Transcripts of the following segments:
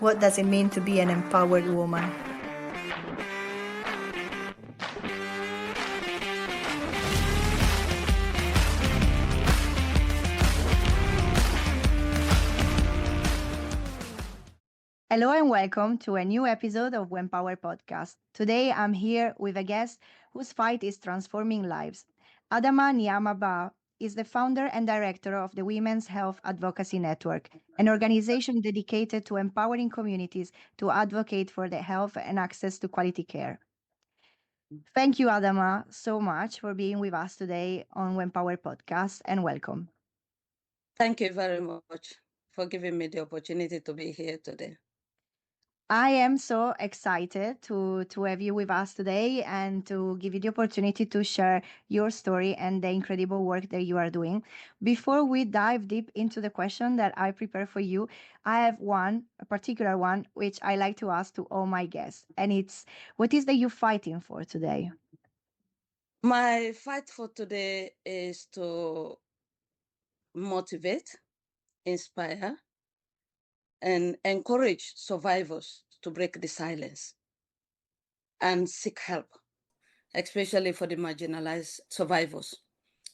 What does it mean to be an empowered woman? Hello and welcome to a new episode of When Power Podcast. Today I'm here with a guest whose fight is transforming lives. Adama Nyama Bah is the founder and director of the Women's Health Advocacy Network, an organization dedicated to empowering communities to advocate for their health and access to quality care. Thank you, Adama, so much for being with us today on When Power Podcast, and welcome. Thank you very much for giving me the opportunity to be here today. I am so excited to have you with us today and to give you the opportunity to share your story and the incredible work that you are doing. Before we dive deep into the question that I prepared for you, I have a particular one, which I like to ask to all my guests. And it's, what is that you fighting for today? My fight for today is to motivate, inspire, and encourage survivors to break the silence and seek help, especially for the marginalized survivors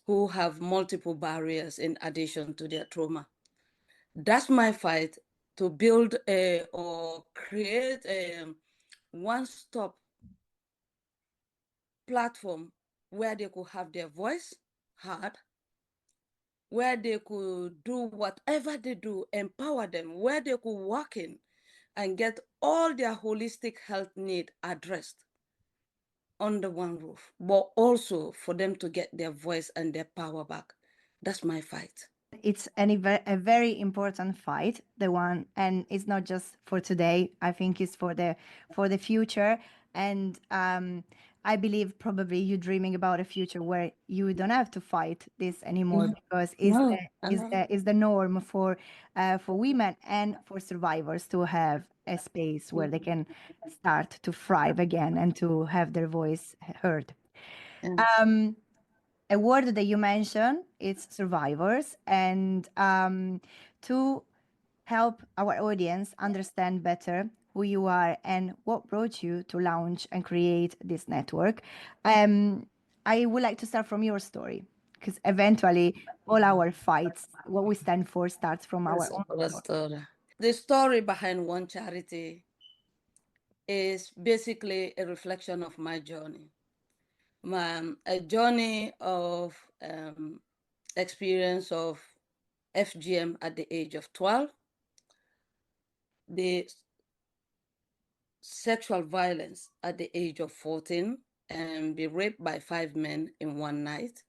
who have multiple barriers in addition to their trauma. That's my fight, to build or create a one-stop platform where they could have their voice heard, where they could do whatever they do, empower them, where they could walk in and get all their holistic health need addressed under one roof, but also for them to get their voice and their power back. That's my fight. It's a very important fight, the one, and it's not just for today. I think it's for the future. And I believe probably you're dreaming about a future where you don't have to fight this anymore, because is the norm for women and for survivors to have a space where they can start to thrive again and to have their voice heard. A word that you mentioned is survivors, and to help our audience understand better who you are and what brought you to launch and create this network, I would like to start from your story, because eventually all our fights, what we stand for, starts from our own story. The story behind One Charity is basically a reflection of my journey. A journey of experience of FGM at the age of 12, the sexual violence at the age of 14, and be raped by 5 men in one night,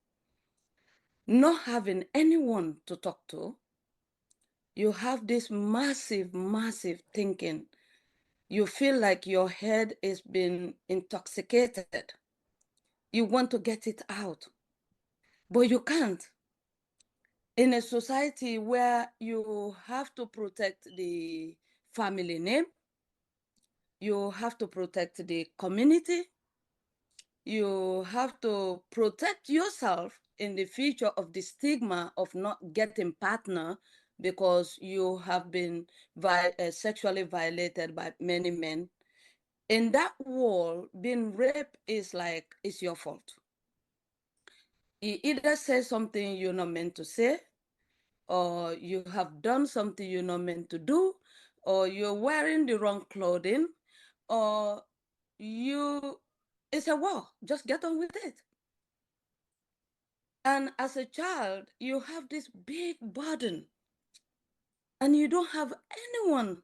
not having anyone to talk to. You have this massive thinking. You feel like your head is being intoxicated. You want to get it out, but you can't. In a society where you have to protect the family name, you have to protect the community, you have to protect yourself in the future of the stigma of not getting partner because you have been sexually violated by many men. In that world, being raped is like, it's your fault. You either say something you're not meant to say, or you have done something you're not meant to do, or you're wearing the wrong clothing, or it's a war. Just get on with it. And as a child, you have this big burden, and you don't have anyone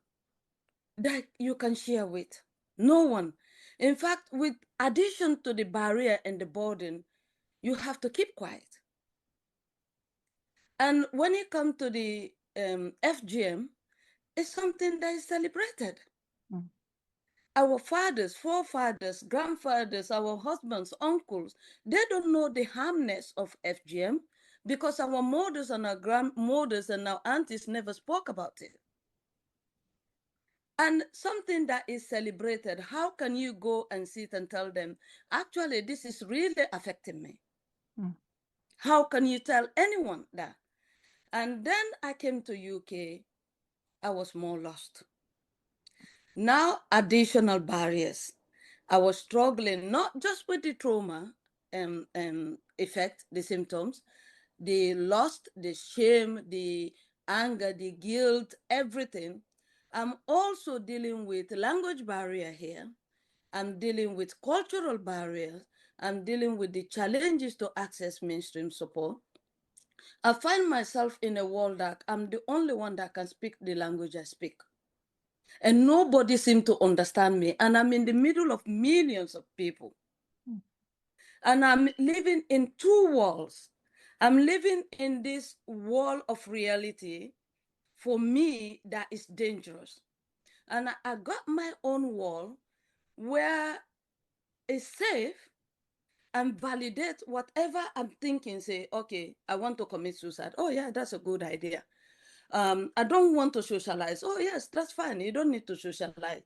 that you can share with. No one. In fact, with addition to the barrier and the burden, you have to keep quiet. And when it comes to the FGM, it's something that is celebrated. Our fathers, forefathers, grandfathers, our husbands, uncles, they don't know the harmness of FGM because our mothers and our grandmothers and our aunties never spoke about it. And something that is celebrated, how can you go and sit and tell them, actually, this is really affecting me? How can you tell anyone that? And then I came to UK, I was more lost. Now, additional barriers. I was struggling not just with the trauma effect, the symptoms, the lust, the shame, the anger, the guilt, everything. I'm also dealing with language barrier here. I'm dealing with cultural barriers. I'm dealing with the challenges to access mainstream support. I find myself in a world that I'm the only one that can speak the language I speak. And nobody seemed to understand me. And I'm in the middle of millions of people. And I'm living in two worlds. I'm living in this wall of reality for me that is dangerous. And I got my own wall where it's safe and validate whatever I'm thinking. Say, okay, I want to commit suicide. Oh, yeah, that's a good idea. I don't want to socialize. Oh, yes, that's fine. You don't need to socialize.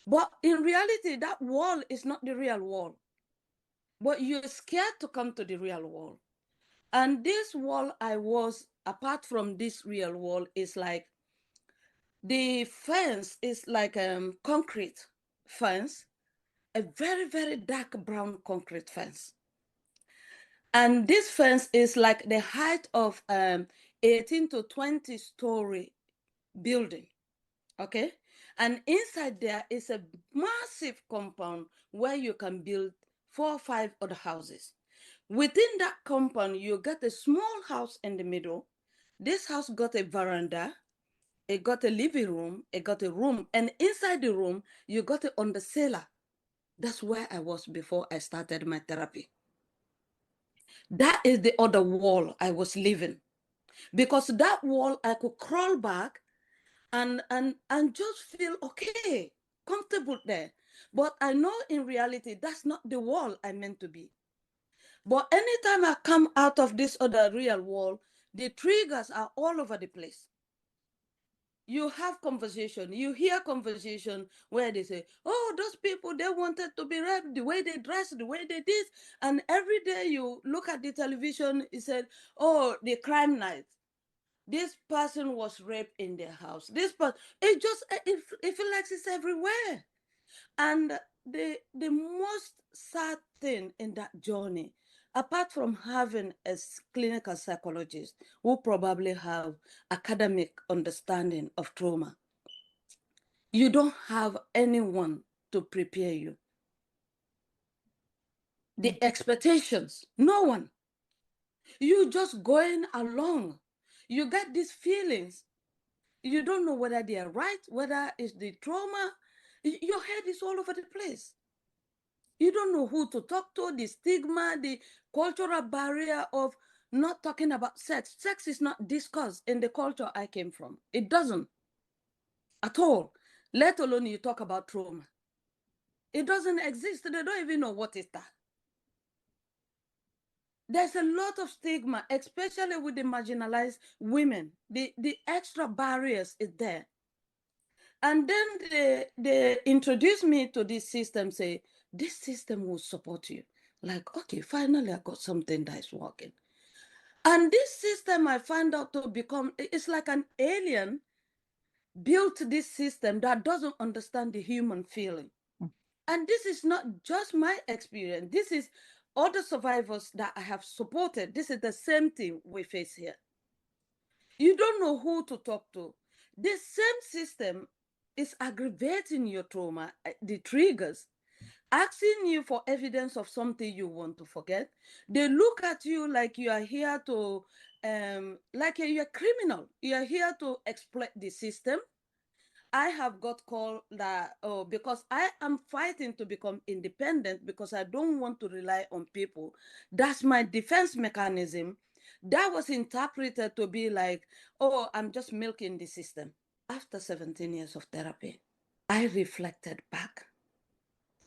But in reality, that wall is not the real wall. But you're scared to come to the real wall. And this wall I was, apart from this real wall, is like the fence is like concrete fence, a very, very dark brown concrete fence. And this fence is like the height of 18 to 20 story building. Okay. And inside there is a massive compound where you can build 4 or 5 other houses. Within that compound, you got a small house in the middle. This house got a veranda, it got a living room, it got a room, and inside the room, you got it on the cellar. That's where I was before I started my therapy. That is the other wall I was living. Because that wall, I could crawl back and just feel okay, comfortable there. But I know in reality, that's not the wall I meant to be. But anytime I come out of this other real world, the triggers are all over the place. You have conversation, you hear conversation where they say, oh, those people, they wanted to be raped, the way they dress, the way they did. And every day you look at the television, it said, oh, the crime night. This person was raped in their house. This person, it feels like it's everywhere. And the most sad thing in that journey, apart from having a clinical psychologist who probably have academic understanding of trauma, you don't have anyone to prepare you. The expectations, no one. You just going along. You get these feelings. You don't know whether they are right, whether it's the trauma. Your head is all over the place. You don't know who to talk to, the stigma, the cultural barrier of not talking about sex. Sex is not discussed in the culture I came from. It doesn't at all, let alone you talk about trauma. It doesn't exist. They don't even know what is that. There's a lot of stigma, especially with the marginalized women. The extra barriers is there. And then they introduce me to this system, say, this system will support you. Like, okay, finally I got something that is working. And this system I find out to become, it's like an alien built this system that doesn't understand the human feeling. And this is not just my experience. This is other survivors that I have supported. This is the same thing we face here. You don't know who to talk to. The same system is aggravating your trauma, the triggers, asking you for evidence of something you want to forget. They look at you like you are here to, like you're a criminal. You are here to exploit the system. I have got called that, oh, because I am fighting to become independent because I don't want to rely on people. That's my defense mechanism. That was interpreted to be like, oh, I'm just milking the system. After 17 years of therapy, I reflected back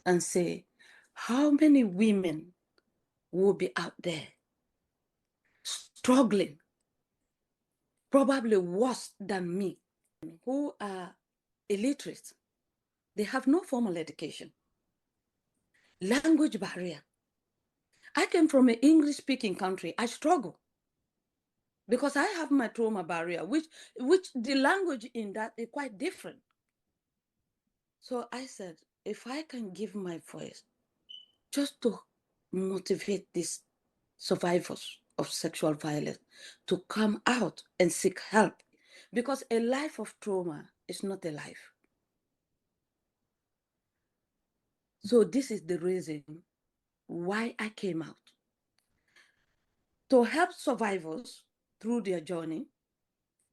and say, how many women will be out there struggling, probably worse than me, who are illiterate? They have no formal education. Language barrier. I came from an English speaking country. I struggle because I have my trauma barrier, which the language in that is quite different. So I said, if I can give my voice just to motivate these survivors of sexual violence to come out and seek help, because a life of trauma is not a life. So this is the reason why I came out, to help survivors through their journey,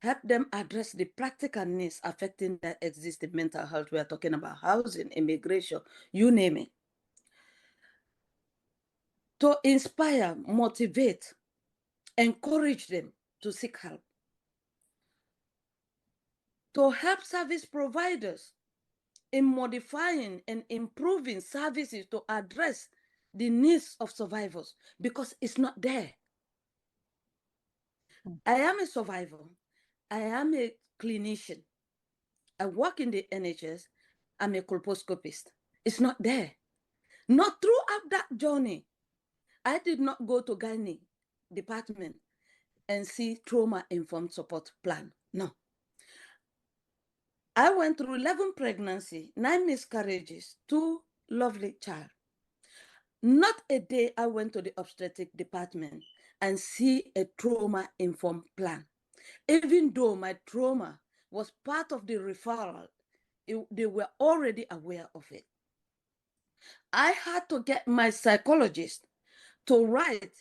help them address the practical needs affecting their existing mental health. We are talking about housing, immigration, you name it. To inspire, motivate, encourage them to seek help. To help service providers in modifying and improving services to address the needs of survivors, because it's not there. I am a survivor. I am a clinician. I work in the NHS. I'm a colposcopist. It's not there. Not throughout that journey. I did not go to gynae department and see trauma-informed support plan. No. I went through 11 pregnancy, 9 miscarriages, 2 lovely child. Not a day I went to the obstetric department and see a trauma-informed plan. Even though my trauma was part of the referral, they were already aware of it. I had to get my psychologist to write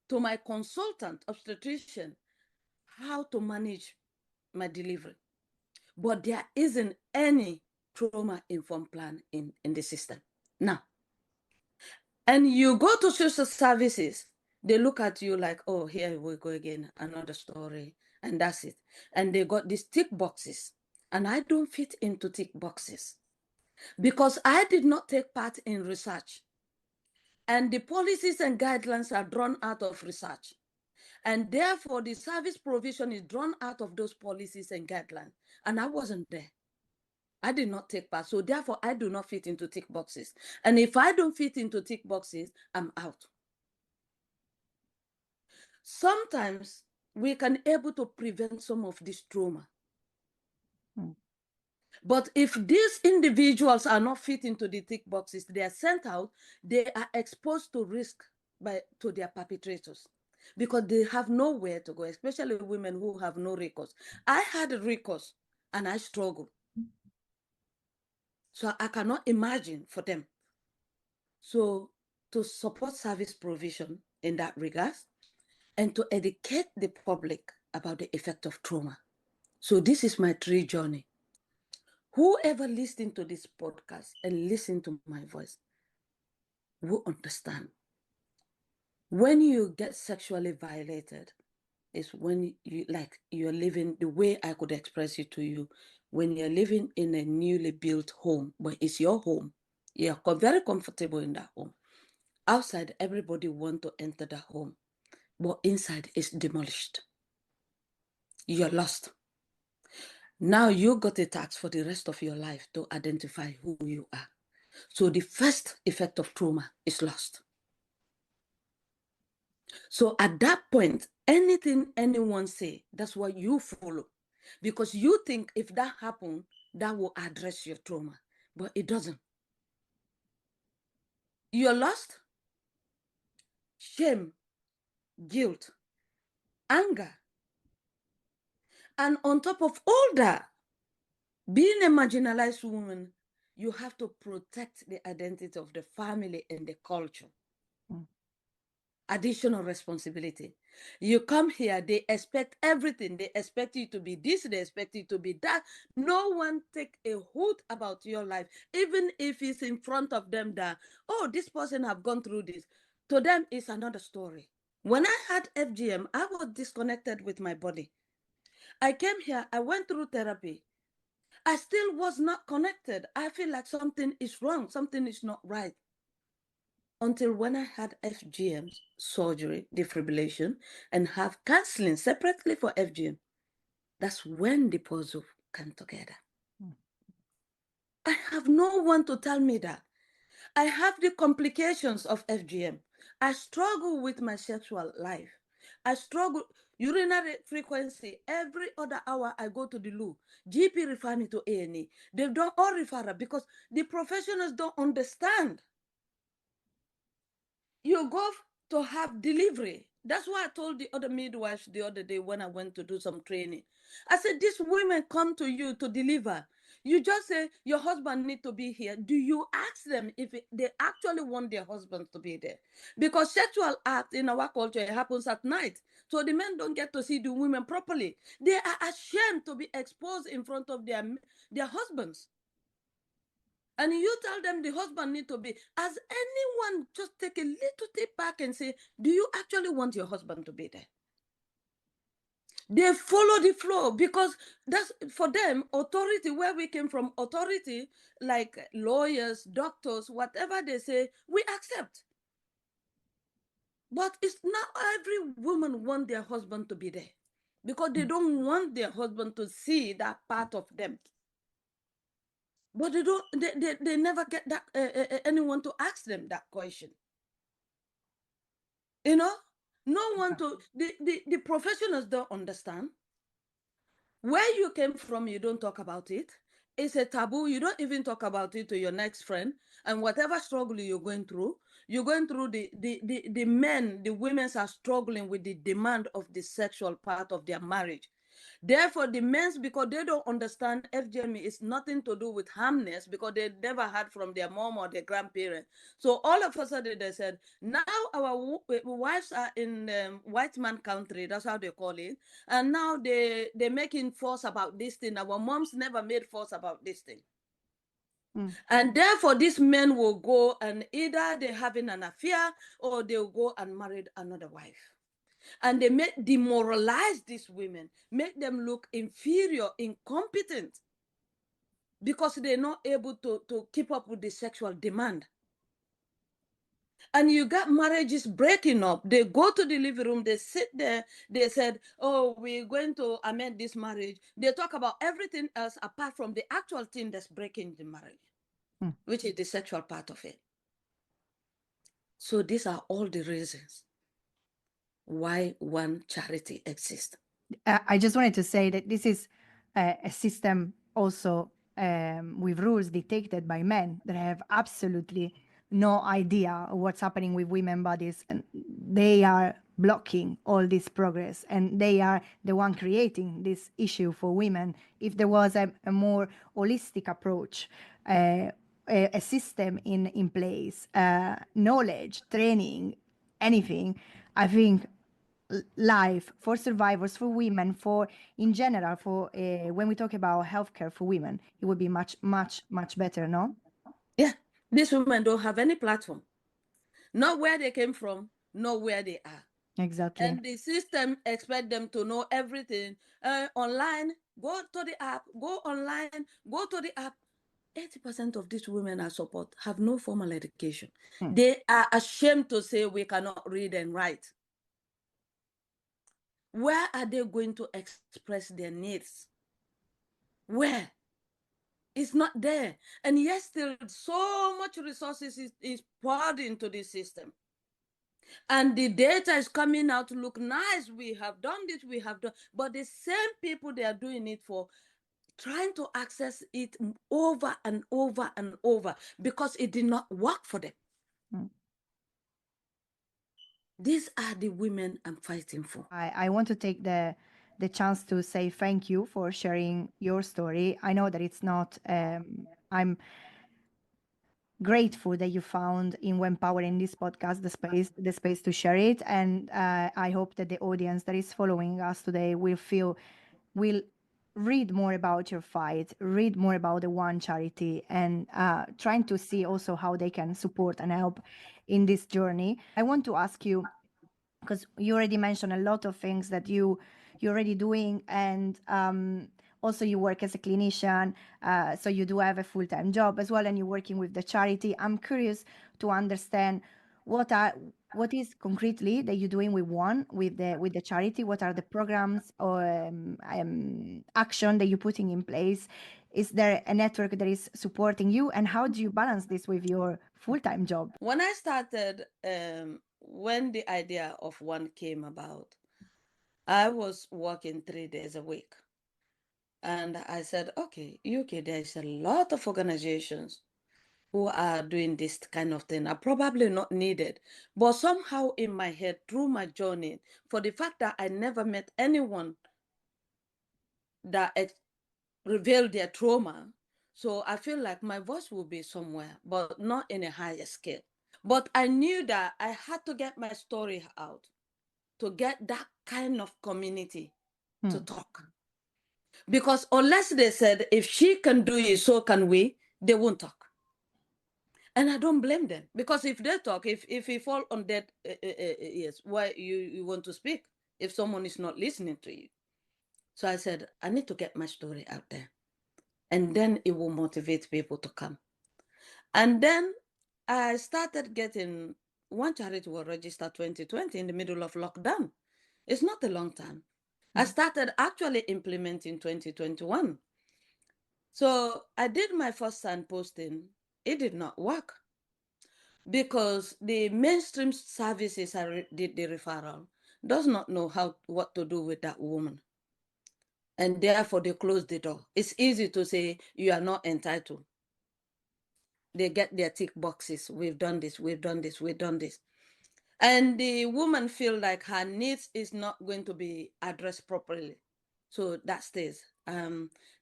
to my consultant obstetrician how to manage my delivery. But there isn't any trauma-informed plan in the system. Now, and you go to social services, they look at you like, oh, here we go again, another story, and that's it. And they got these tick boxes. And I don't fit into tick boxes because I did not take part in research. And the policies and guidelines are drawn out of research. And therefore, the service provision is drawn out of those policies and guidelines. And I wasn't there. I did not take part. So therefore, I do not fit into tick boxes. And if I don't fit into tick boxes, I'm out. Sometimes we can able to prevent some of this trauma. But if these individuals are not fit into the tick boxes, they are sent out, they are exposed to risk to their perpetrators because they have nowhere to go, especially women who have no recourse. I had a recourse and I struggled. So I cannot imagine for them. So to support service provision in that regard and to educate the public about the effect of trauma. So this is my true journey. Whoever listened to this podcast and listened to my voice will understand. When you get sexually violated, is when you're living the way I could express it to you. When you're living in a newly built home, but it's your home, you're very comfortable in that home. Outside, everybody want to enter the home, but inside is demolished. You're lost. Now you got a task for the rest of your life to identify who you are. So the first effect of trauma is lost. So at that point, anything anyone say, that's what you follow. Because you think if that happened, that will address your trauma. But it doesn't. You're lost. Shame, guilt, anger. And on top of all that, being a marginalized woman, you have to protect the identity of the family and the culture. Additional responsibility. You come here, they expect everything. They expect you to be this, they expect you to be that. No one take a hoot about your life, even if it's in front of them that, oh, this person have gone through this. To them, it's another story. When I had FGM, I was disconnected with my body. I came here, I went through therapy. I still was not connected. I feel like something is wrong, something is not right. Until when I had FGM surgery, defibrillation, and have counseling separately for FGM, that's when the puzzle came together. I have no one to tell me that. I have the complications of FGM. I struggle with my sexual life. I struggle. Urinary frequency, every other hour I go to the loo. GP refer me to A&E. They don't all refer because the professionals don't understand. You go to have delivery. That's why I told the other midwives the other day when I went to do some training. I said, these women come to you to deliver. You just say your husband need to be here. Do you ask them if they actually want their husbands to be there? Because sexual act in our culture happens at night. So the men don't get to see the women properly. They are ashamed to be exposed in front of their husbands. And you tell them the husband need to be, as anyone just take a little step back and say, do you actually want your husband to be there? They follow the flow because that's for them authority. Where we came from, authority, like lawyers, doctors, whatever they say, we accept. But it's not every woman want their husband to be there because they don't want their husband to see that part of them. But they don't. They never get that anyone to ask them that question. You know, no one to the professionals don't understand. Where you came from, you don't talk about it. It's a taboo. You don't even talk about it to your next friend. And whatever struggle you're going through the men, the women are struggling with the demand of the sexual part of their marriage. Therefore, the men's, because they don't understand FGM is nothing to do with harmness because they never heard from their mom or their grandparents. So all of a sudden they said, now our wives are in white man country, that's how they call it. And now they're making fuss about this thing. Our moms never made fuss about this thing. And therefore, these men will go and either they're having an affair or they'll go and marry another wife. And they demoralize these women, make them look inferior, incompetent, because they're not able to keep up with the sexual demand. And you got marriages breaking up. They go to the living room, they sit there, they said, oh, we're going to amend this marriage. They talk about everything else apart from the actual thing that's breaking the marriage, which is the sexual part of it. So these are all the reasons why WHAN charity exists. I just wanted to say that this is a system also with rules dictated by men that have absolutely no idea what's happening with women bodies, and they are blocking all this progress, and they are the one creating this issue for women. If there was a more holistic approach, a system in place, knowledge, training, anything, I think life for survivors, for women, for in general, for when we talk about healthcare for women, it would be much, much, much better, no? Yeah, these women don't have any platform, not where they came from, not where they are. Exactly. And the system expect them to know everything. Online, go to the app, go online, go to the app. 80% of these women I support have no formal education. They are ashamed to say we cannot read and write. Where are they going to express their needs? Where? It's not there. And yes, still so much resources is poured into this system. And the data is coming out to look nice. We have done this, we have done, but the same people they are doing it for, trying to access it over and over and over because it did not work for them. These are the women I'm fighting for. I want to take the chance to say thank you for sharing your story. I know that it's not I'm grateful that you found in When Power in this podcast the space to share it, and I hope that the audience that is following us today will read more about your fight, read more about the WHAN charity, and trying to see also how they can support and help in this journey. I want to ask you, because you already mentioned a lot of things that you're already doing, and also you work as a clinician, so you do have a full-time job as well, and you're working with the charity. I'm curious to understand what is concretely that you're doing with WHAN, with the charity. What are the programs or action that you're putting in place? Is there a network that is supporting you, and how do you balance this with your full-time job? When I started, when the idea of WHAN came about, I was working 3 days a week. And I said, okay, UK, there's a lot of organizations who are doing this kind of thing are probably not needed. But somehow in my head, through my journey, for the fact that I never met anyone that revealed their trauma, so I feel like my voice will be somewhere, but not in a higher scale. But I knew that I had to get my story out to get that kind of community to Hmm. talk. Because unless they said, if she can do it, so can we, they won't talk. And I don't blame them, because if they talk, if you fall on that, yes, why you want to speak if someone is not listening to you? So I said, I need to get my story out there, and then it will motivate people to come. And then I started getting one charity was registered 2020 in the middle of lockdown. It's not a long time. I Hmm. started actually implementing 2021. So I did my first sign posting. It did not work because the mainstream services I did the referral does not know how what to do with that woman, and therefore they close the door. It's easy to say you are not entitled. They get their tick boxes. We've done this. We've done this. We've done this, and the woman feel like her needs is not going to be addressed properly, so that stays.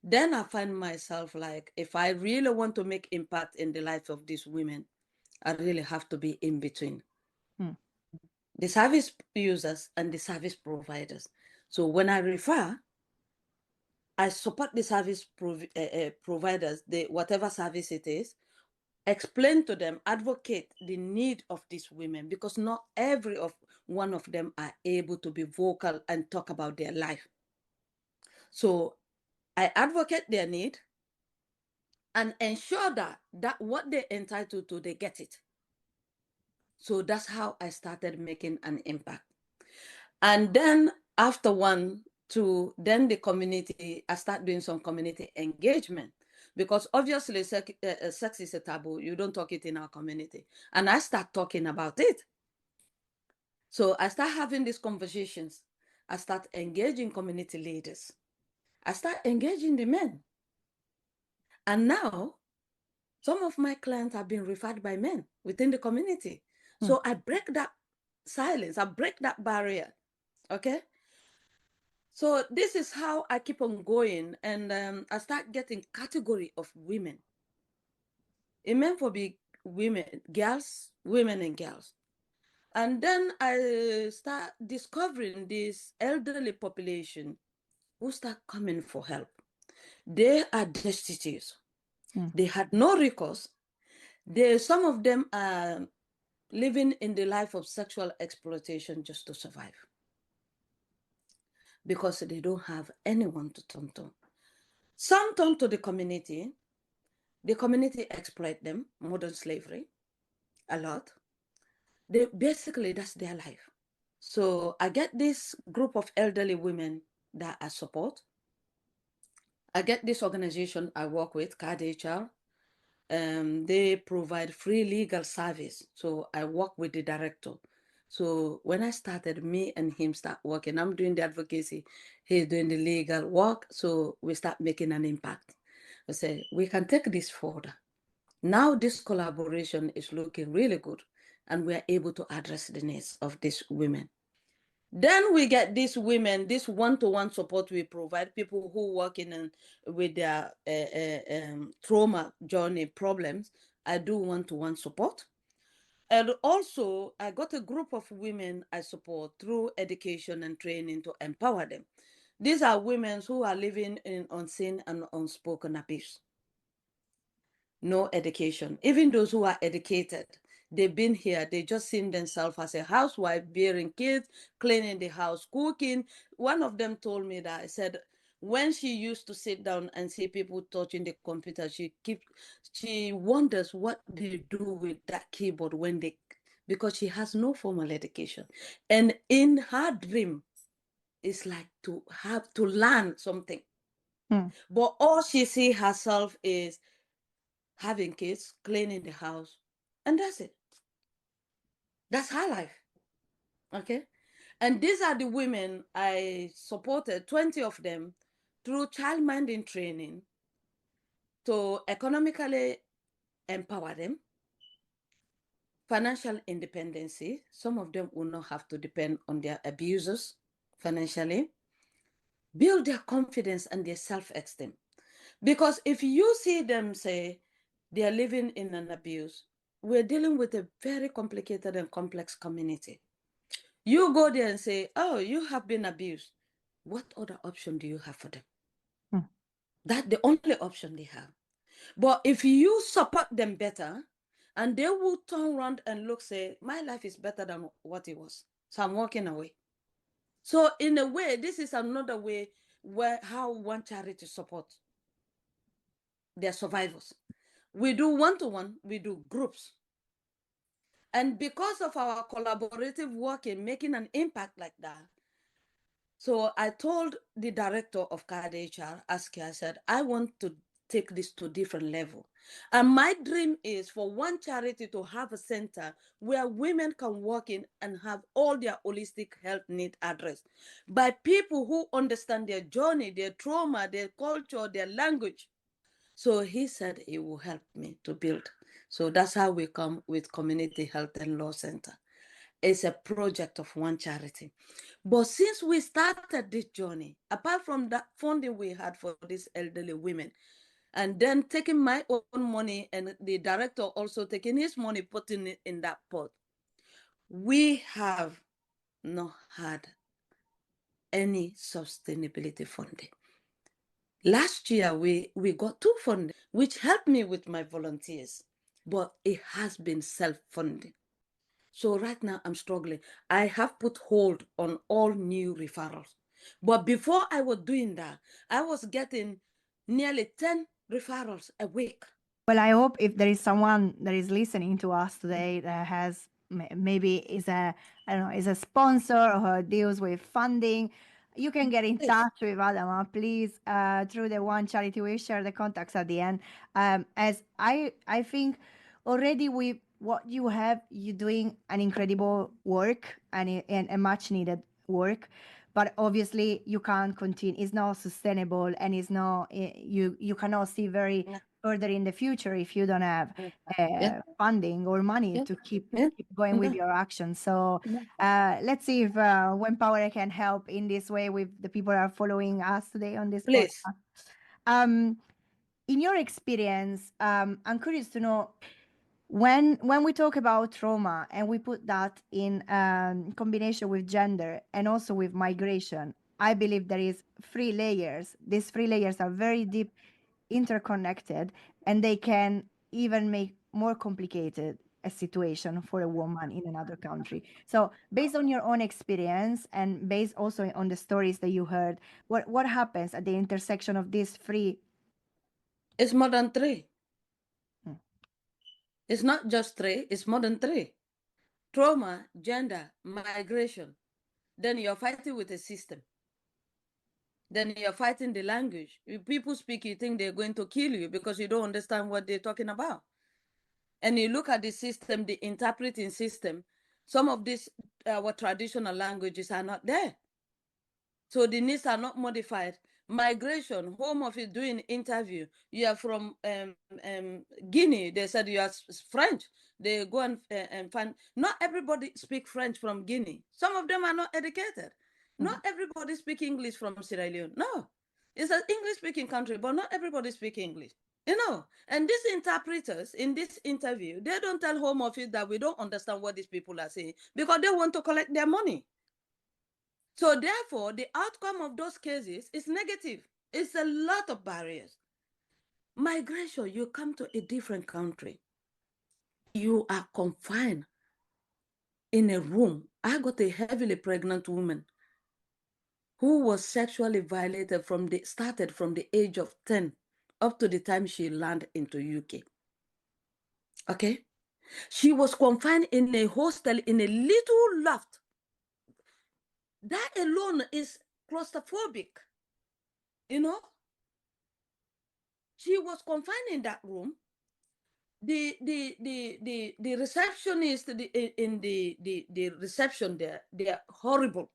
Then I find myself like, if I really want to make impact in the life of these women, I really have to be in between Hmm. the service users and the service providers. So when I refer, I support the service providers, the whatever service it is, explain to them, advocate the need of these women, because not every of one of them are able to be vocal and talk about their life. So I advocate their need and ensure that what they're entitled to, they get it. So that's how I started making an impact. And then after 1, 2, then the community, I start doing some community engagement, because obviously sex is a taboo. You don't talk it in our community. And I start talking about it. So I start having these conversations. I start engaging community leaders. I start engaging the men. And now some of my clients have been referred by men within the community. Hmm. So I break that silence. I break that barrier. Okay. So this is how I keep on going, and I start getting category of women. It meant for big women, girls, women and girls. And then I start discovering this elderly population who start coming for help. They are destitute. Hmm. They had no recourse. Some of them are living in the life of sexual exploitation just to survive, because they don't have anyone to turn to. Some turn to the community. The community exploit them, modern slavery, a lot. Basically, that's their life. So I get this group of elderly women that I support. I get this organization I work with, CAD HR. They provide free legal service. So I work with the director. So when I started, me and him start working. I'm doing the advocacy, he's doing the legal work. So we start making an impact. I say, we can take this further. Now this collaboration is looking really good, and we are able to address the needs of these women. Then we get these women, this one-to-one support we provide, people who work with their trauma journey problems. I do one-to-one support. And also, I got a group of women I support through education and training to empower them. These are women who are living in unseen and unspoken abuse, no education. Even those who are educated, they've been here, they just seen themselves as a housewife, bearing kids, cleaning the house, cooking. One of them told me that, I said, when she used to sit down and see people touching the computer, she wonders what they do with that keyboard when they, because she has no formal education. And in her dream, it's like to have to learn something. Hmm. But all she see herself is having kids, cleaning the house, and that's it. That's her life. Okay. And these are the women I supported, 20 of them, through child minding training to economically empower them, financial independency. Some of them will not have to depend on their abusers financially, build their confidence and their self-esteem. Because if you see them say they are living in an abuse, we're dealing with a very complicated and complex community. You go there and say, oh, you have been abused. What other option do you have for them? Hmm. That's the only option they have. But if you support them better, and they will turn around and look, say, my life is better than what it was. So I'm walking away. So in a way, this is another way where how one charity support their survivors. We do one-to-one, we do groups. And because of our collaborative work in making an impact like that, so I told the director of CAD HR, Aski, I said, I want to take this to a different level. And my dream is for one charity to have a center where women can walk in and have all their holistic health need addressed by people who understand their journey, their trauma, their culture, their language. So he said he will help me to build. So that's how we come with Community Health and Law Center. It's a project of one charity. But since we started this journey, apart from that funding we had for these elderly women, and then taking my own money and the director also taking his money, putting it in that pot, we have not had any sustainability funding. Last year, we got 2 funding, which helped me with my volunteers, but it has been self-funding. So right now I'm struggling. I have put hold on all new referrals. But before I was doing that, I was getting nearly 10 referrals a week. Well, I hope if there is someone that is listening to us today that has maybe is a, I don't know, is a sponsor or deals with funding, you can get in Please. touch with Adama, please, through the one charity. We share the contacts at the end. As I think already with what you have, you're doing an incredible work and a much needed work. But obviously, you can't continue. It's not sustainable, and it's not. You cannot see very Yeah, further in the future if you don't have yeah, yeah, funding or money yeah, to yeah, keep going with yeah, your action. So yeah. let's see if When Power can help in this way with the people that are following us today on this Please. podcast. Um, in your experience, I'm curious to know when we talk about trauma and we put that in combination with gender and also with migration, I believe there is 3 layers. These 3 layers are very deep, interconnected, and they can even make more complicated a situation for a woman in another country. So based on your own experience and based also on the stories that you heard, what happens at the intersection of these three? It's more than 3. Hmm. It's not just 3, it's more than 3. Trauma, gender, migration. Then you're fighting with a system. Then you're fighting the language. If people speak, you think they're going to kill you because you don't understand what they're talking about. And you look at the system, the interpreting system, some of these our traditional languages are not there. So the needs are not modified. Migration, home office doing interview. You are from Guinea. They said you are French. They go and find. Not everybody speak French from Guinea. Some of them are not educated. Not Mhm. everybody speak English from Sierra Leone. No, it's an English-speaking country, but not everybody speak English. And these interpreters in this interview, they don't tell home office that we don't understand what these people are saying because they want to collect their money. So therefore, the outcome of those cases is negative. It's a lot of barriers. Migration, you come to a different country. You are confined in a room. I got a heavily pregnant woman who was sexually violated started from the age of 10 up to the time she landed into UK. Okay? She was confined in a hostel in a little loft. That alone is claustrophobic. You know, she was confined in that room. the receptionist in the reception there, they are horrible.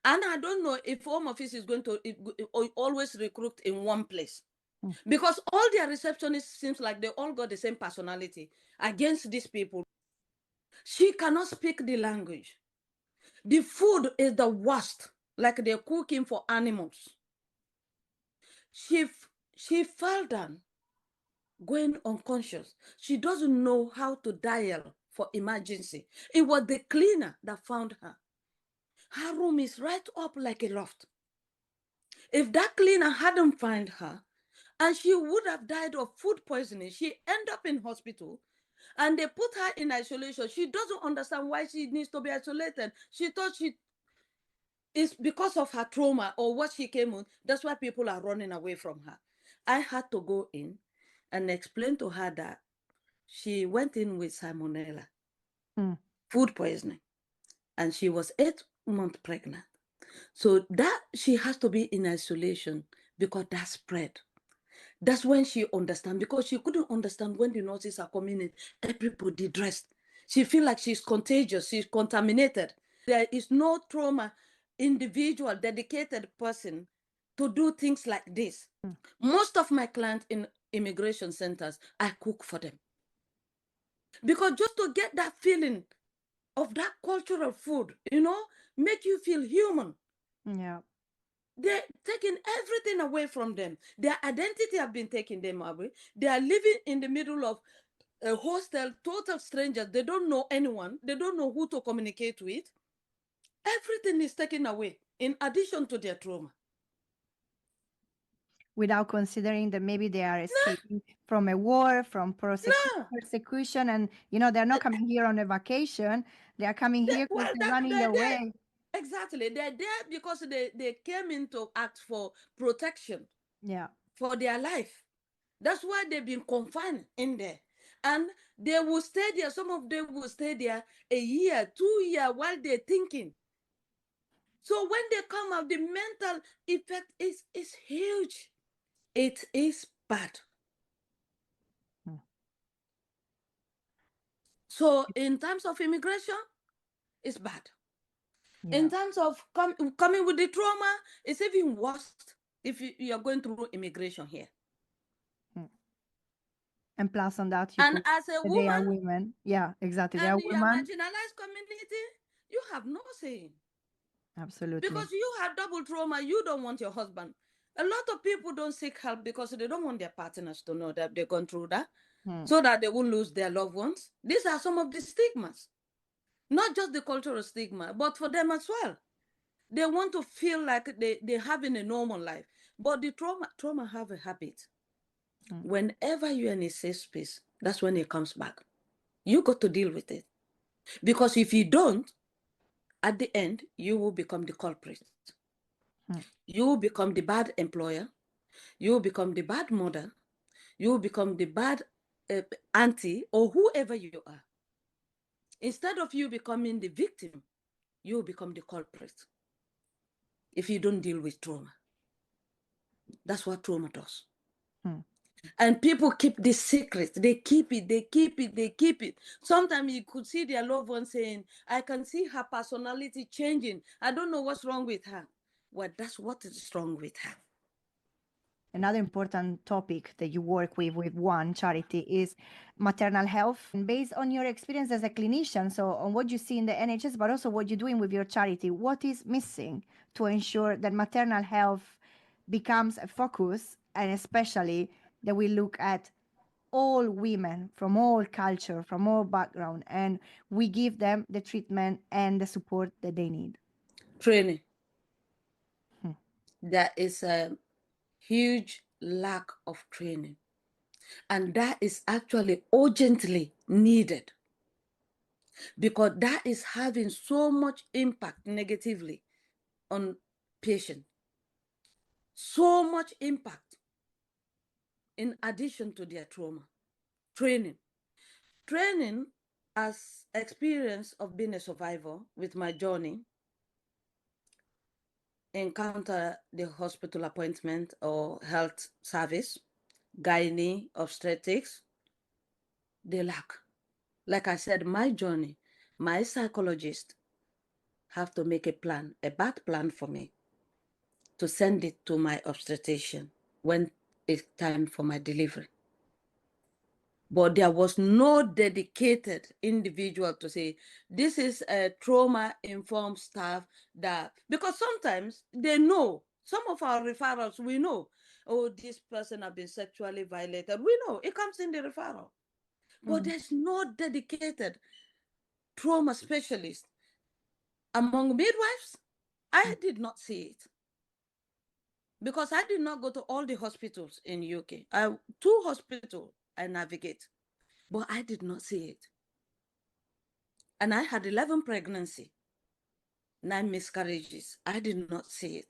And I don't know if Home Office is going to always recruit in one place. Because all their receptionists seems like they all got the same personality against these people. She cannot speak the language. The food is the worst, like they're cooking for animals. She she fell down, going unconscious. She doesn't know how to dial for emergency. It was the cleaner that found her. Her room is right up like a loft. If that cleaner hadn't found her, and she would have died of food poisoning, she ended up in hospital, and they put her in isolation. She doesn't understand why she needs to be isolated. She thought it's because of her trauma or what she came on. That's why people are running away from her. I had to go in and explain to her that she went in with salmonella, food poisoning, and she was 8 months pregnant. So that she has to be in isolation because that spread. That's when she understand, because she couldn't understand when the nurses are coming in, everybody dressed. She feel like she's contagious, she's contaminated. There is no trauma individual, dedicated person to do things like this. Most of my clients in immigration centers, I cook for them. Because just to get that feeling of that cultural food, make you feel human. Yeah. They're taking everything away from them. Their identity have been taken them away. They are living in the middle of a hostel, total strangers. They don't know anyone. They don't know who to communicate with. Everything is taken away in addition to their trauma. Without considering that maybe they are escaping from a war, from No. persecution, and they're not coming here on a vacation. They are coming here because Well, they're running they're there. away. Exactly. They're there because they came in to ask for protection Yeah. for their life. That's why they've been confined in there. And they will stay there. Some of them will stay there a year, 2 years while they're thinking. So when they come out, the mental effect is huge. It is bad. So in terms of immigration, it's bad. Yeah. In terms of coming with the trauma, it's even worse if you're going through immigration here. And plus on that, you And put as a that they are woman, women. Yeah, exactly. They are and you are women. marginalized community, you have no say. Absolutely. Because you have double trauma, you don't want your husband. A lot of people don't seek help because they don't want their partners to know that they've gone through that, so that they won't lose their loved ones. These are some of the stigmas, not just the cultural stigma, but for them as well. They want to feel like they're having a normal life. But the trauma have a habit. Whenever you're in a safe space, that's when it comes back. You got to deal with it. Because if you don't, at the end, you will become the culprit. You will become the bad employer. You will become the bad mother. You will become the bad auntie or whoever you are. Instead of you becoming the victim, you will become the culprit if you don't deal with trauma. That's what trauma does. And people keep this secret. They keep it, they keep it, they keep it. Sometimes you could see their loved one saying, I can see her personality changing. I don't know what's wrong with her. Well, that's what is wrong with her. Another important topic that you work with WHAN charity is maternal health. And based on your experience as a clinician, so on what you see in the NHS, but also what you're doing with your charity, what is missing to ensure that maternal health becomes a focus, and especially that we look at all women from all culture, from all background, and we give them the treatment and the support that they need? Training. There is a huge lack of training. And that is actually urgently needed, because that is having so much impact negatively on patients. So much impact in addition to their trauma. Training. Training, as experience of being a survivor with my journey, encounter the hospital appointment or health service, gynae, obstetrics, they lack. Like I said, my journey, my psychologist have to make a plan, a bad plan for me, to send it to my obstetrician when it's time for my delivery. But there was no dedicated individual to say, this is a trauma-informed staff that, because sometimes they know, some of our referrals, we know, oh, this person has been sexually violated. We know, it comes in the referral. But there's no dedicated trauma specialist. Among midwives, I did not see it. Because I did not go to all the hospitals in UK. Two hospitals I navigate, but I did not see it. And I had 11 pregnancy, 9 miscarriages. I did not see it.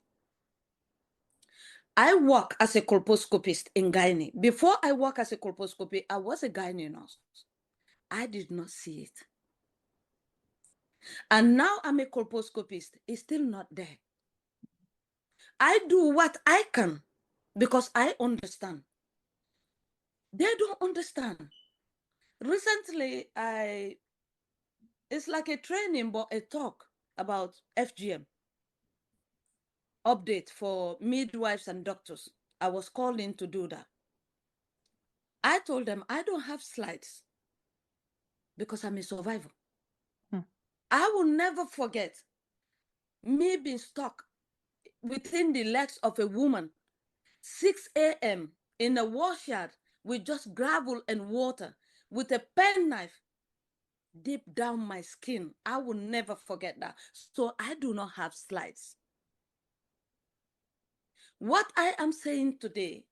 I work as a colposcopist in gynae. Before I work as a colposcopy, I was a gynae nurse. I did not see it. And now I'm a colposcopist. It's still not there. I do what I can because I understand. They don't understand. Recently, it's like a training, but a talk about FGM update for midwives and doctors. I was called in to do that. I told them I don't have slides because I'm a survivor. I will never forget me being stuck within the legs of a woman, 6 a.m. in a washyard with just gravel and water, with a penknife deep down my skin. I will never forget that. So I do not have slides. What I am saying today,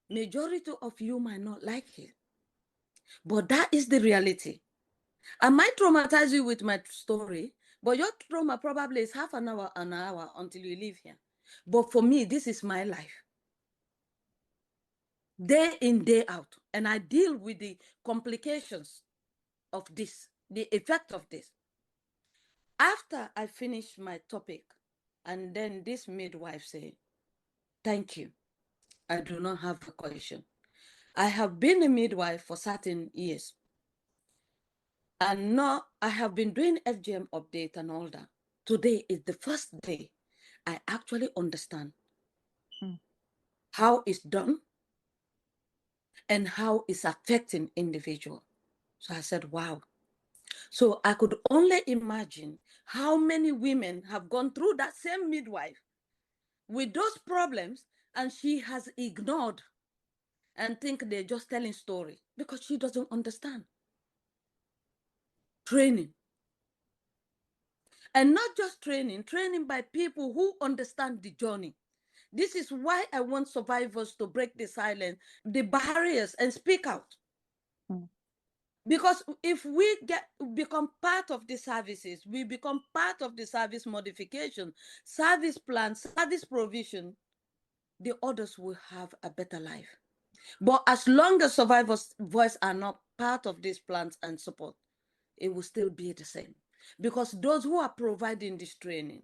majority of you might not like it, but that is the reality. I might traumatize you with my story, but your trauma probably is half an hour until you leave here. But for me, this is my life. Day in, day out. And I deal with the complications of this, the effect of this. After I finish my topic, and then this midwife say, thank you. I do not have a question. I have been a midwife for certain years. And now I have been doing FGM update and all that. Today is the first day I actually understand how it's done and how it's affecting individual. So I said, wow. So I could only imagine how many women have gone through that same midwife with those problems, and she has ignored and think they're just telling story because she doesn't understand. Training. And not just training by people who understand the journey. This is why I want survivors to break the silence, the barriers, and speak out. Because if we become part of the services, we become part of the service modification, service plan, service provision, the others will have a better life. But as long as survivors' voice are not part of these plans and support, it will still be the same. Because those who are providing this training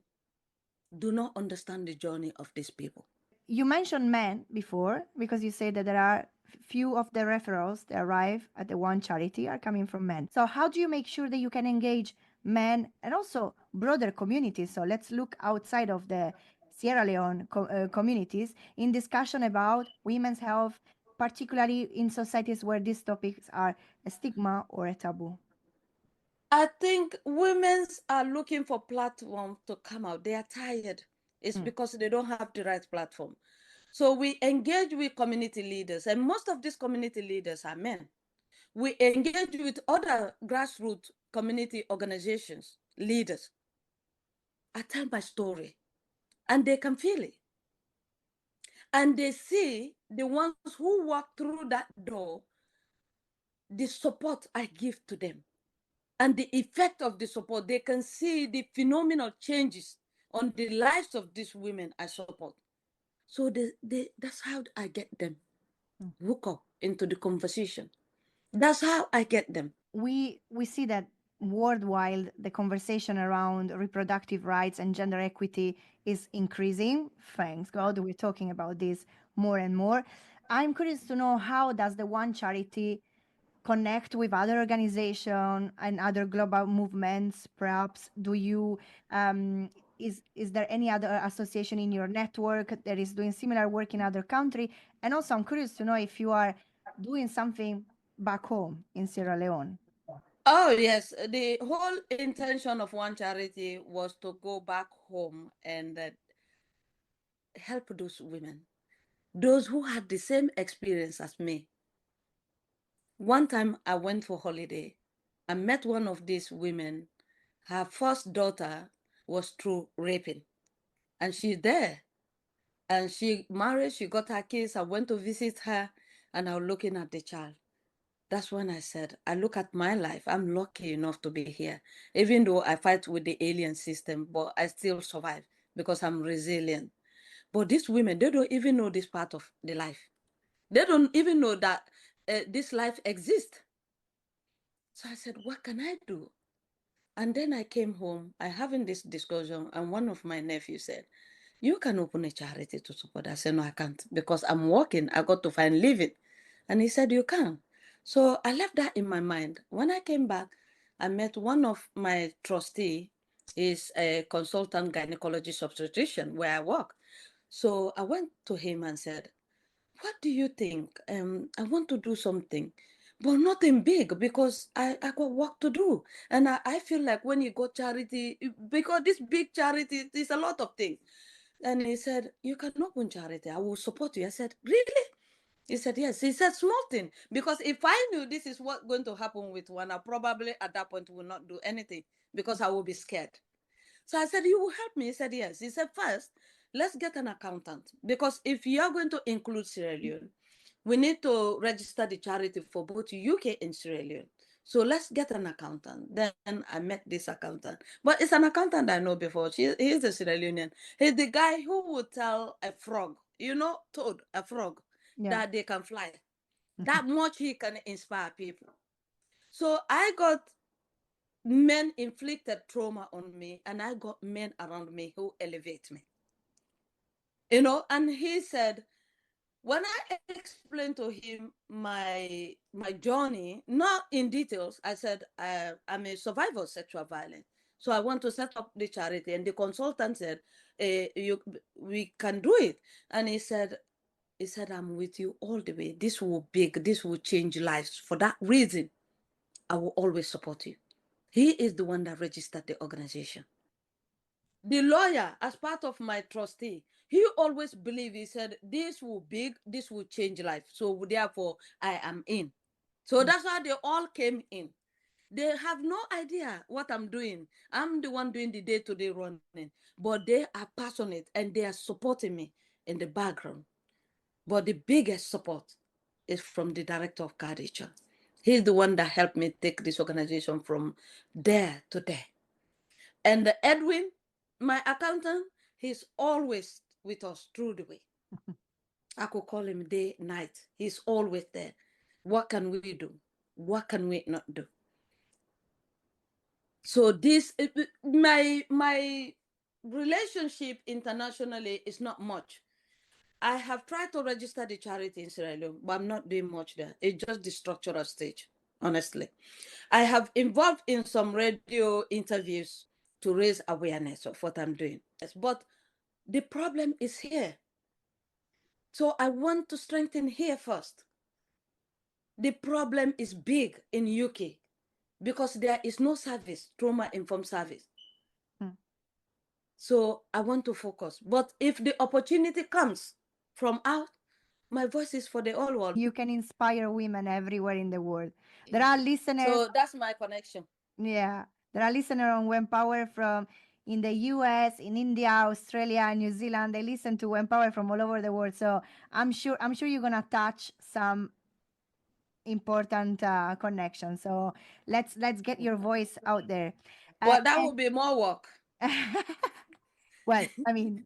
do not understand the journey of these people. You mentioned men before because you said that there are few of the referrals that arrive at the one charity are coming from men. So how do you make sure that you can engage men and also broader communities? So let's look outside of the Sierra Leone communities in discussion about women's health, particularly in societies where these topics are a stigma or a taboo. I think women are looking for platform to come out. They are tired. It's because they don't have the right platform. So we engage with community leaders, and most of these community leaders are men. We engage with other grassroots community organizations, leaders. I tell my story, and they can feel it. And they see the ones who walk through that door, the support I give to them. And the effect of the support, they can see the phenomenal changes on the lives of these women I support. So that's how I get them hook up into the conversation. That's how I get them. We see that worldwide the conversation around reproductive rights and gender equity is increasing. Thanks God, we're talking about this more and more. I'm curious to know, how does the one charity connect with other organizations and other global movements? Perhaps do you is there any other association in your network that is doing similar work in other country? And also, I'm curious to know if you are doing something back home in Sierra Leone. Oh, yes. The whole intention of One Charity was to go back home and help those women, those who had the same experience as me. One time I went for holiday. I met one of these women. Her first daughter was through raping, and she's there. And she married, she got her kids. I went to visit her, and I was looking at the child. That's when I said, I look at my life. I'm lucky enough to be here. Even though I fight with the alien system, but I still survive because I'm resilient. But these women, they don't even know this part of the life. They don't even know that this life exists. So I said, what can I do? And then I came home, I having this discussion, and one of my nephews said, you can open a charity to support. I said, no, I can't because I'm working. I got to find living. And he said, you can. So I left that in my mind. When I came back, I met one of my trustee, is a consultant gynecology obstetrician where I work. So I went to him and said, what do you think? I want to do something, but nothing big because I got work to do. And I feel like when you go charity, because this big charity is a lot of things. And he said, you can open charity. I will support you. I said, really? He said, yes. He said, small thing. Because if I knew this is what going to happen with one, I probably at that point will not do anything because I will be scared. So I said, you will help me? He said, yes. He said, first, let's get an accountant. Because if you are going to include Sierra Leone, we need to register the charity for both UK and Sierra Leone. So let's get an accountant. Then I met this accountant. But it's an accountant I know before. He's a Sierra Leonean. He's the guy who would tell a frog, toad, a frog, Yeah. that they can fly. That much he can inspire people. So I got men inflicted trauma on me, and I got men around me who elevate me. And he said, when I explained to him my journey, not in details, I said, I'm a survivor of sexual violence. So I want to set up the charity. And the consultant said, we can do it. And he said, I'm with you all the way. This will change lives. For that reason, I will always support you. He is the one that registered the organization. The lawyer, as part of my trustee, he always believed, he said, this will change life. So therefore, I am in. So that's why they all came in. They have no idea what I'm doing. I'm the one doing the day-to-day running, but they are passionate and they are supporting me in the background. But the biggest support is from the director of Cardicha. He's the one that helped me take this organization from there to there. And Edwin, my accountant, he's always with us through the way. I could call him day, night. He's always there. What can we do? What can we not do? So my relationship internationally is not much. I have tried to register the charity in Sierra Leone, but I'm not doing much there. It's just the structural stage, honestly. I have involved in some radio interviews to raise awareness of what I'm doing. Yes, but the problem is here. So I want to strengthen here first. The problem is big in UK because there is no service, trauma-informed service. Mm. So I want to focus. But if the opportunity comes from out, my voice is for the whole world. You can inspire women everywhere in the world. There are Yes. listeners, So that's my connection. yeah, there are listeners on When Power from in the US, in India, Australia, and New Zealand. They listen to When Power from all over the world. So I'm sure you're gonna touch some important connections. So let's get your voice out there. Well, that And will be more work. well, I mean,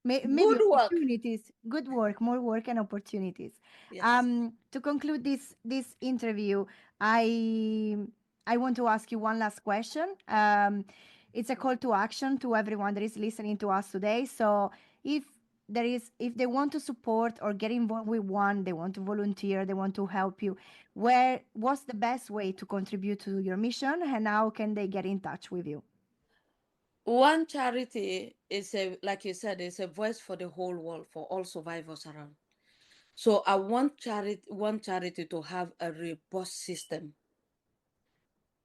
maybe Good work. opportunities, good work, more work and opportunities. Yes. To conclude this interview, I I want to ask you one last question. It's a call to action to everyone that is listening to us today. So if there is, if they want to support or get involved with WHAN, they want to volunteer, they want to help you, what's the best way to contribute to your mission, and how can they get in touch with you? WHAN charity is like you said, is a voice for the whole world, for all survivors around. So I want charity to have a robust system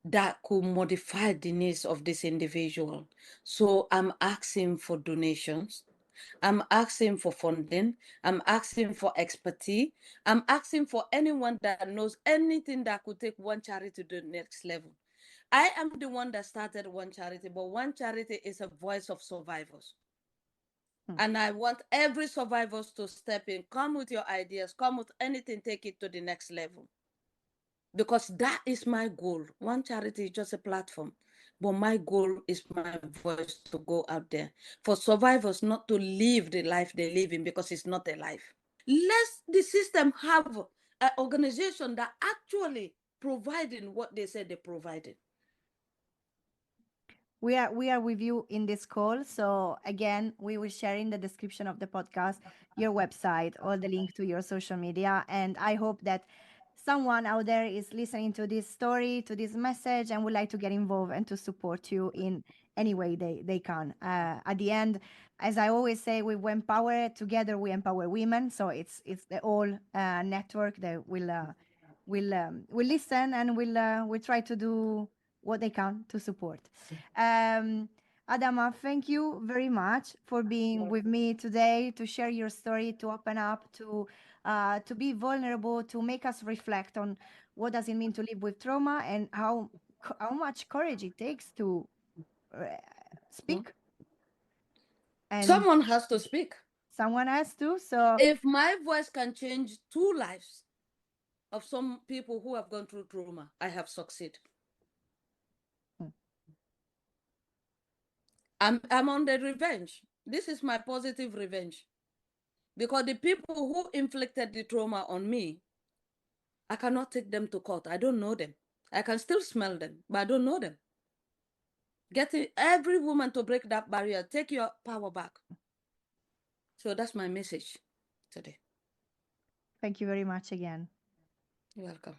that could modify the needs of this individual. So I'm asking for donations. I'm asking for funding. I'm asking for expertise. I'm asking for anyone that knows anything that could take WHAN charity to the next level. I am the one that started WHAN charity, but WHAN charity is a voice of survivors. And I want every survivors to step in, come with your ideas, come with anything, take it to the next level. Because that is my goal. WHAN charity is just a platform, but my goal is my voice to go out there for survivors not to live the life they live in, because it's not a life. Let the system have an organization that actually providing what they said they provided. We are with you in this call. So again, we will share in the description of the podcast your website or the link to your social media. And I hope that someone out there is listening to this story, to this message, and would like to get involved and to support you in any way they can. At the end, as I always say, we empower together. We empower women. So it's the whole network that will listen and will try to do what they can to support. Um, Adama, thank you very much for being with me today to share your story, to open up, to be vulnerable, to make us reflect on what does it mean to live with trauma and how much courage it takes to uh, speak. And Someone has to speak. someone has to. So If my voice can change 2 lives of some people who have gone through trauma, I have succeeded. I'm on the revenge. This is my positive revenge. Because the people who inflicted the trauma on me, I cannot take them to court. I don't know them. I can still smell them, but I don't know them. Getting every woman to break that barrier, take your power back. So that's my message today. thank you very much again. You're welcome.